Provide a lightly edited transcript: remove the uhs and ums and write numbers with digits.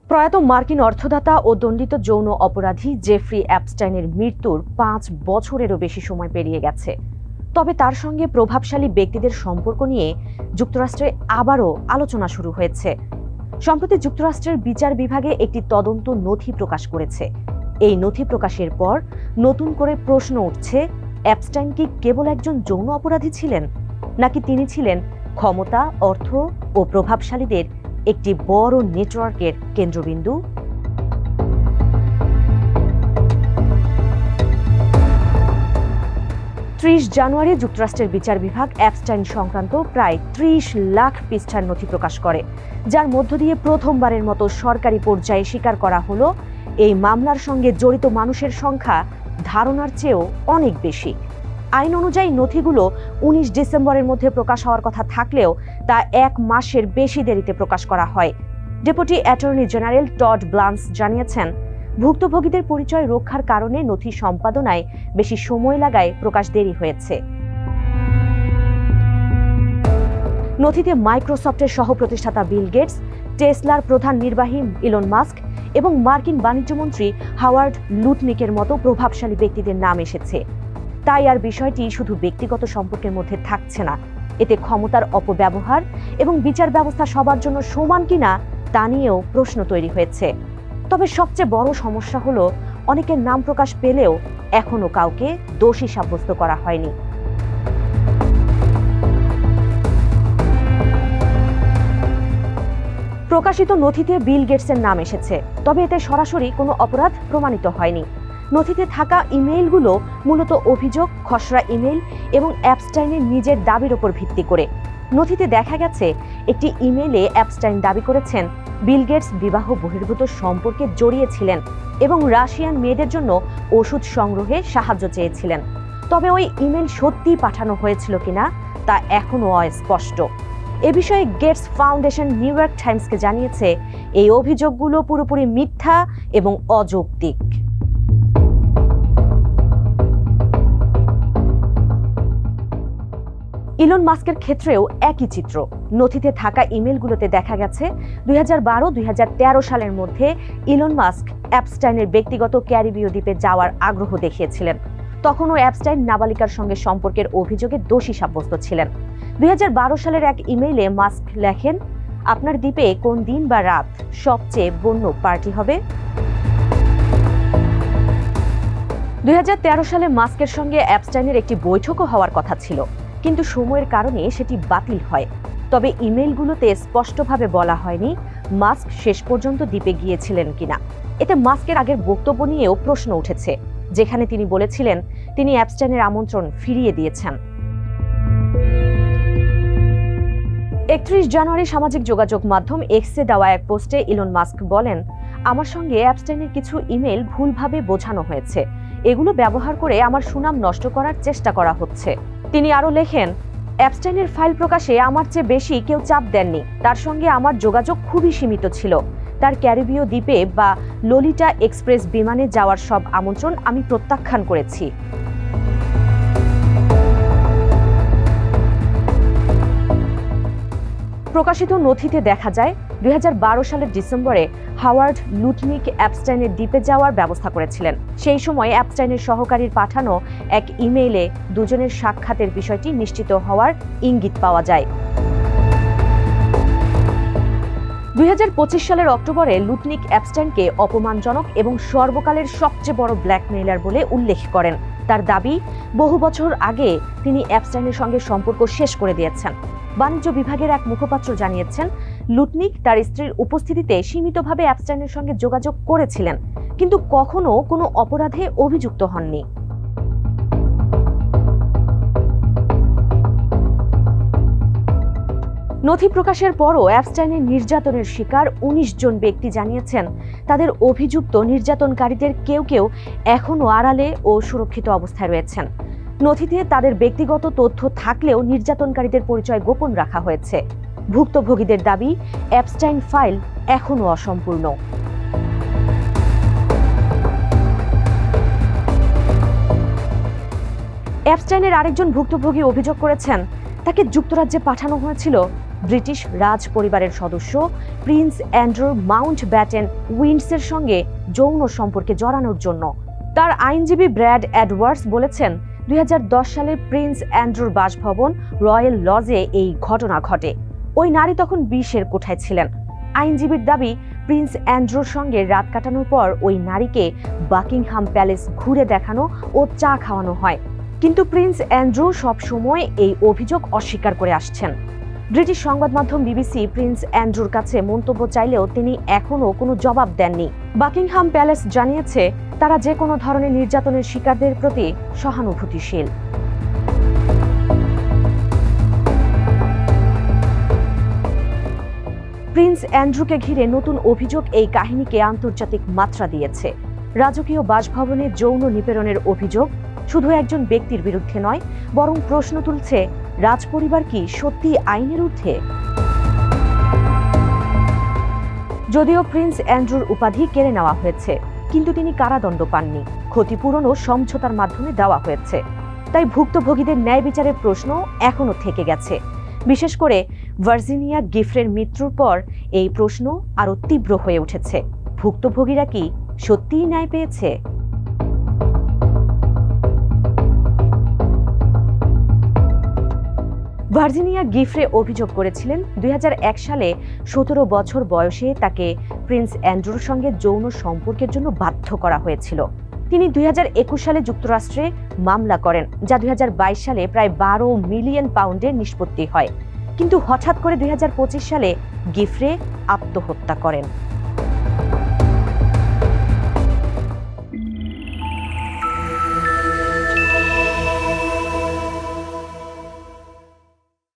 প্রয়াত মার্কিন অর্থদাতা ও দণ্ডিত যৌন অপরাধী জেফ্রি অ্যাপস্টাইনের মৃত্যুর ৫ বছরেরও বেশি সময় পেরিয়ে গেছে। তবে তার সঙ্গে প্রভাবশালী ব্যক্তিদের সম্পর্ক নিয়ে যুক্তরাষ্ট্রে আবারও আলোচনা শুরু হয়েছে। সম্প্রতি যুক্তরাষ্ট্রের বিচার বিভাগে একটি তদন্ত নথি প্রকাশ করেছে। এই নথি প্রকাশের পর নতুন করে প্রশ্ন উঠছে, অ্যাপস্টাইন কি কেবল একজন যৌন অপরাধী ছিলেন, নাকি তিনি ছিলেন ক্ষমতা, অর্থ ও প্রভাবশালীদের একটি বড় নেটওয়ার্কের কেন্দ্রবিন্দু? ৩০ জানুয়ারি যুক্তরাষ্ট্রের বিচার বিভাগ অ্যাপস্টাইন সংক্রান্ত প্রায় ৩০ লাখ পৃষ্ঠার নথি প্রকাশ করে, যার মধ্য দিয়ে প্রথমবারের মতো সরকারি পর্যায়ে স্বীকার করা হলো এই মামলার সঙ্গে জড়িত মানুষের সংখ্যা ধারণার চেয়েও অনেক বেশি। আইন অনুযায়ী নথিগুলো ১৯ ডিসেম্বরের মধ্যে প্রকাশ হওয়ার কথা থাকলেও তা ১ মাসের বেশি দেরিতে প্রকাশ করা হয়। ডেপুটি অ্যাটর্নি জেনারেল টড ব্লান্স জানিয়েছেন, ভুক্তভোগীদের পরিচয় রক্ষার কারণে নথি সম্পাদনায় বেশি সময় লাগায় প্রকাশ দেরি হয়েছে। নথিতে মাইক্রোসফটের সহ-প্রতিষ্ঠাতা বিল গেটস, টেসলার প্রধান নির্বাহী ইলন মাস্ক এবং মার্কিন বাণিজ্যমন্ত্রী হাওয়ার্ড লুটনিকের মতো প্রভাবশালী ব্যক্তিদের নাম এসেছে। তাই আর বিষয়টি শুধু ব্যক্তিগত সম্পর্কের মধ্যে থাকছে না, এতে ক্ষমতার অপব্যবহার এবং বিচার ব্যবস্থা সবার জন্য সমান কিনা তা নিয়েও প্রশ্ন তৈরি হয়েছে। তবে সবচেয়ে বড় সমস্যা হলো, অনেকের নাম প্রকাশ পেলেও এখনো কাউকে দোষী সাব্যস্ত করা হয়নি। প্রকাশিত নথিতে বিল গেটসের নাম এসেছে, তবে এতে সরাসরি কোনো অপরাধ প্রমাণিত হয়নি। নথিতে থাকা ইমেইলগুলো মূলত অভিযোগ, খসড়া ইমেইল এবং অ্যাপস্টাইনের নিজের দাবির ওপর ভিত্তি করে। নথিতে দেখা গেছে, একটি ইমেইলে অ্যাপস্টাইন দাবি করেছেন বিল গেটস বিবাহ বহির্ভূত সম্পর্কে জড়িয়েছিলেন এবং রাশিয়ান মেয়েদের জন্য ওষুধ সংগ্রহে সাহায্য চেয়েছিলেন। তবে ওই ইমেইল সত্যিই পাঠানো হয়েছিল কিনা তা এখনও অস্পষ্ট। এ বিষয়ে গেটস ফাউন্ডেশন নিউ ইয়র্ক টাইমসকে জানিয়েছে, এই অভিযোগগুলো পুরোপুরি মিথ্যা এবং অযৌক্তিক। ইলন মাস্কের ক্ষেত্রেও একই চিত্র। নথিতে থাকা ইমেলগুলোতে দেখা গেছে ২০১২-২০১৩ সালের মধ্যে ইলন মাস্ক অ্যাপস্টাইনের ব্যক্তিগত ক্যারিবীয় দ্বীপে যাওয়ার আগ্রহ দেখিয়েছিলেন। তখনও অ্যাপস্টাইন নাবালিকার সঙ্গে সম্পর্কের অভিযোগে দোষী সাব্যস্ত ছিলেন। ২০১২ সালের এক ইমেইলে মাস্ক লেখেন, আপনার দ্বীপে কোন দিন বা রাত সবচেয়ে বন্য পার্টি হবে? ২০১৩ সালে মাস্কের সঙ্গে অ্যাপস্টাইনের একটি বৈঠকও হওয়ার কথা ছিল, কিন্তু সময়ের কারণে সেটি বাতিল হয়। তবে ইমেইলগুলোতে স্পষ্টভাবে বলা হয়নি মাস্ক শেষ পর্যন্ত দ্বীপে গিয়েছিলেন কিনা। এতে মাস্কের আগের বক্তব্য নিয়েও প্রশ্ন উঠেছে, যেখানে তিনি বলেছিলেন তিনি অ্যাপস্টাইনের আমন্ত্রণ ফিরিয়ে দিয়েছেন। ৩১ জানুয়ারি সামাজিক যোগাযোগ মাধ্যম এক্সে দেওয়া এক পোস্টে ইলন মাস্ক বলেন, আমার সঙ্গে অ্যাপস্টাইনের কিছু ইমেইল ভুলভাবে বোঝানো হয়েছে। এগুলো ব্যবহার করে আমার সুনাম নষ্ট করার চেষ্টা করা হচ্ছে। তিনি আরও লেখেন, অ্যাপস্টাইনের ফাইল প্রকাশে আমার চেয়ে বেশি কেউ চাপ দেননি। তার সঙ্গে আমার যোগাযোগ খুবই সীমিত ছিল। তার ক্যারিবীয় দ্বীপে বা ললিটা এক্সপ্রেস বিমানে যাওয়ার সব আমন্ত্রণ আমি প্রত্যাখ্যান করেছি। প্রকাশিত নথিতে দেখা যায় ২০১২ সালের ডিসেম্বরে হাওয়ার্ড লুটনিক অ্যাপস্টাইনের দ্বীপে যাওয়ার ব্যবস্থা করেছিলেন। সেই সময় অ্যাপস্টাইনের সহকারীর পাঠানো এক ইমেইলে দুজনের সাক্ষাতের বিষয়টি নিশ্চিত হওয়ার ইঙ্গিত পাওয়া যায়। ২০২৫ সালের অক্টোবরে লুটনিক অ্যাপস্টাইনকে অপমানজনক এবং সর্বকালের সবচেয়ে বড় ব্ল্যাকমেইলার বলে উল্লেখ করেন। তার দাবি, বহু বছর আগে তিনি অ্যাপস্টাইনের সঙ্গে সম্পর্ক শেষ করে দিয়েছেন। বাণিজ্য বিভাগের এক মুখপাত্র জানিয়েছেন, লুটনিক তার স্ত্রীর উপস্থিতিতে সীমিতভাবে অ্যাপস্টাইনের সঙ্গে যোগাযোগ করেছিলেন, কিন্তু কখনো কোনো অপরাধে অভিযুক্ত হননি। নথি প্রকাশের পরও অ্যাপস্টাইনের নির্যাতনের শিকার ১৯ জন ব্যক্তি জানিয়েছেন, তাদের অভিযুক্ত নির্যাতনকারীদের কেউ কেউ এখনও আড়ালে ও সুরক্ষিত অবস্থায় রয়েছেন। নথিতে তাদের ব্যক্তিগত তথ্য থাকলেও নির্যাতনকারীদের পরিচয় গোপন রাখা হয়েছে। ভুক্তভোগীদের দাবি, অ্যাপস্টাইন ফাইল এখনও অসম্পূর্ণ। অ্যাপস্টাইনের আরেকজন ভুক্তভোগী অভিযোগ করেছেন, তাকে যুক্তরাজ্যে পাঠানো হয়েছিল ব্রিটিশ রাজ পরিবারের সদস্য প্রিন্স অ্যান্ড্রু মাউন্টব্যাটেন উইন্ডসের সঙ্গে যৌন সম্পর্কে জড়ানোর জন্য। তার আইনজীবী ব্র্যাড এডওয়ার্ডস বলেছেন, 2010 সালে প্রিন্স অ্যান্ড্রুর বাসভবন রয়্যাল লজে এই ঘটনা ঘটে। ওই নারী তখন 20-এর কোঠায় ছিলেন। আইনজীবীর দাবি, প্রিন্স অ্যান্ড্রুর সঙ্গে রাত কাটানোর পর ওই নারীকে বাকিংহাম প্যালেস ঘুরে দেখানো ও চা খাওয়ানো হয়। কিন্তু প্রিন্স অ্যান্ড্রু সবসময় এই অভিযোগ অস্বীকার করে আসছেন। ব্রিটিশ সংবাদ মাধ্যম বিবিসি প্রিন্স অ্যান্ড্রুর কাছে মন্তব্য চাইলেও তিনি এখনও কোনো জবাব দেননি। বাকিংহাম প্যালেস জানিয়েছে, তারা যে কোনো ধরনের নির্যাতনের শিকারদের প্রতি সহানুভূতিশীল। প্রিন্স অ্যান্ড্রুকে ঘিরে নতুন অভিযোগ এই কাহিনীকে আন্তর্জাতিক মাত্রা দিয়েছে। রাজকীয় বাসভবনে যৌন নিপীড়নের অভিযোগ শুধু একজন ব্যক্তির বিরুদ্ধে নয়, বরং প্রশ্ন তুলছে, রাজপরিবার কি সত্যি আইনের ঊর্ধ্বে? যদিও প্রিন্স অ্যান্ড্রুর উপাধি কেড়ে নেওয়া হয়েছে, কিন্তু তিনি কারাদণ্ড পাননি। ক্ষতিপূরণও সমঝোতার মাধ্যমে দেওয়া হয়েছে। তাই ভুক্তভোগীদের ন্যায় বিচারের প্রশ্ন এখনো থেকে গেছে। বিশেষ করে ভার্জিনিয়া গিফ্রের মৃত্যুর পর এই প্রশ্ন আরও তীব্র হয়ে উঠেছে। ভুক্তভোগীরা কি সত্যিই ন্যায় পেয়েছে? ভার্জিনিয়া গিফ্রে অভিযোগ করেছিলেন, 2001 সালে 17 বছর বয়সে তাকে প্রিন্স অ্যান্ড্রুর সঙ্গে যৌন সম্পর্কের জন্য বাধ্য করা হয়েছিল। তিনি 2021 সালে যুক্তরাষ্ট্রে মামলা করেন, যা 2022 সালে প্রায় 12 মিলিয়ন পাউন্ডের নিষ্পত্তি হয়। কিন্তু হঠাৎ করে 2025 সালে গিফ্রে আত্মহত্যা করেন।